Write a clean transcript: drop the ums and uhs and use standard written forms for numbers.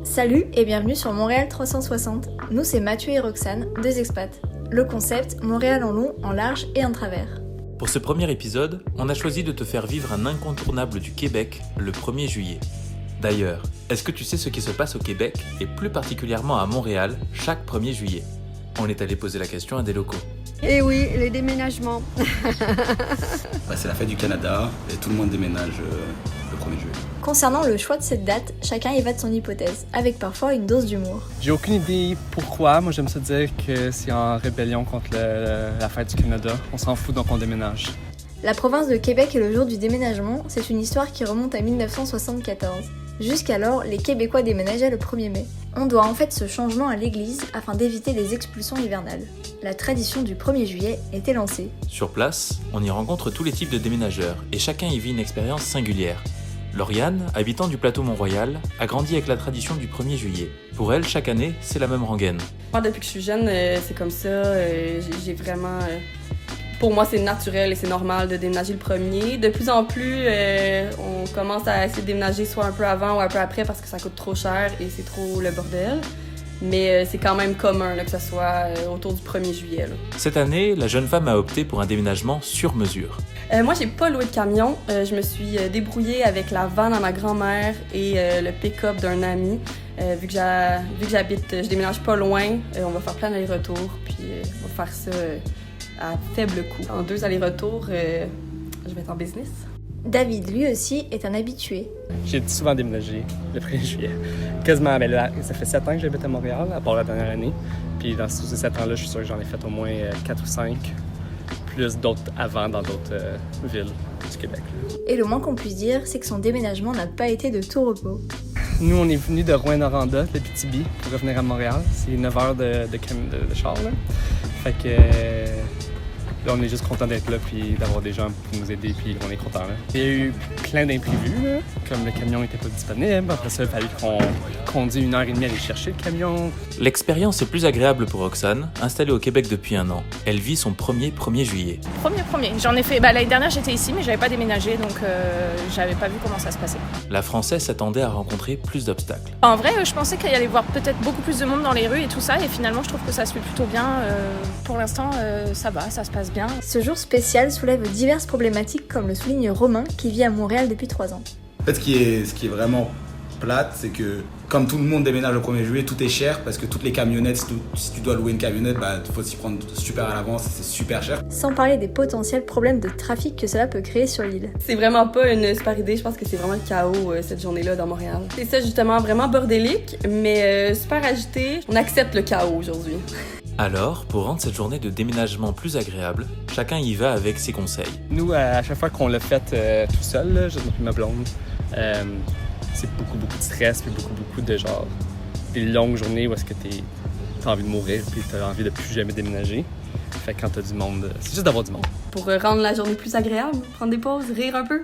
Salut et bienvenue sur Montréal 360. Nous c'est Mathieu et Roxane, deux expats. Le concept, Montréal en long, en large et en travers. Pour ce premier épisode, on a choisi de te faire vivre un incontournable du Québec, le 1er juillet. D'ailleurs, est-ce que tu sais ce qui se passe au Québec, et plus particulièrement à Montréal, chaque 1er juillet? On est allé poser la question à des locaux. Eh oui, les déménagements. C'est la fête du Canada et tout le monde déménage le 1er juillet. Concernant le choix de cette date, chacun y va de son hypothèse, avec parfois une dose d'humour. J'ai aucune idée pourquoi. Moi, j'aime ça dire que c'est en rébellion contre la fête du Canada. On s'en fout, donc on déménage. La province de Québec et le jour du déménagement, c'est une histoire qui remonte à 1974. Jusqu'alors, les Québécois déménageaient le 1er mai. On doit en fait ce changement à l'église afin d'éviter les expulsions hivernales. La tradition du 1er juillet était lancée. Sur place, on y rencontre tous les types de déménageurs, et chacun y vit une expérience singulière. Lauriane, habitant du plateau Mont-Royal, a grandi avec la tradition du 1er juillet. Pour elle, chaque année, c'est la même rengaine. Moi, depuis que je suis jeune, c'est comme ça. J'ai vraiment... Pour moi, c'est naturel et c'est normal de déménager le 1er. De plus en plus, on commence à essayer de déménager soit un peu avant ou un peu après parce que ça coûte trop cher et c'est trop le bordel. Mais c'est quand même commun là, que ce soit autour du 1er juillet. Là. Cette année, la jeune femme a opté pour un déménagement sur mesure. Moi, j'ai pas loué de camion. Je me suis débrouillée avec la vanne à ma grand-mère et le pick-up d'un ami. Vu que je déménage pas loin, on va faire plein d'allers-retours. Puis on va faire ça à faible coût. En 2 allers-retours, je vais être en business. David, lui aussi, est un habitué. J'ai souvent déménagé le 1er juillet. Quasiment, mais là, ça fait 7 ans que j'habite à Montréal, à part la dernière année. Puis dans tous ces 7 ans-là, je suis sûr que j'en ai fait au moins 4 ou 5. Plus d'autres avant dans d'autres villes du Québec. Et le moins qu'on puisse dire, c'est que son déménagement n'a pas été de tout repos. Nous, on est venus de Rouyn-Noranda, de Abitibi, pour revenir à Montréal. C'est 9 heures de char, là. Fait que là, on est juste content d'être là puis d'avoir des gens pour nous aider, puis on est content. Là. Il y a eu plein d'imprévus, là, comme le camion n'était pas disponible. Après ça, il fallait qu'on conduise 1h30 aller chercher le camion. L'expérience est plus agréable pour Roxane, installée au Québec depuis 1 an. Elle vit son 1er juillet. Premier. J'en ai fait. L'année dernière, j'étais ici, mais j'avais pas déménagé, donc j'avais pas vu comment ça se passait. La Française s'attendait à rencontrer plus d'obstacles. En vrai, je pensais qu'il y allait voir peut-être beaucoup plus de monde dans les rues et tout ça, et finalement, je trouve que ça se fait plutôt bien. Pour l'instant, ça va, ça se passe bien. Ce jour spécial soulève diverses problématiques, comme le souligne Romain, qui vit à Montréal depuis 3 ans. En fait, ce qui est vraiment plate, c'est que comme tout le monde déménage le 1er juillet, tout est cher parce que toutes les camionnettes, si tu dois louer une camionnette, il faut s'y prendre super à l'avance, c'est super cher. Sans parler des potentiels problèmes de trafic que cela peut créer sur l'île. C'est vraiment pas une super idée, je pense que c'est vraiment le chaos cette journée-là dans Montréal. C'est ça justement, vraiment bordélique, mais super agité. On accepte le chaos aujourd'hui. Alors, pour rendre cette journée de déménagement plus agréable, chacun y va avec ses conseils. Nous, à chaque fois qu'on l'a fait tout seul, là, juste ma blonde, c'est beaucoup de stress, puis beaucoup de genre des longues journées où est-ce que t'as envie de mourir, puis t'as envie de plus jamais déménager. Fait que quand t'as du monde, c'est juste d'avoir du monde. Pour rendre la journée plus agréable, prendre des pauses, rire un peu.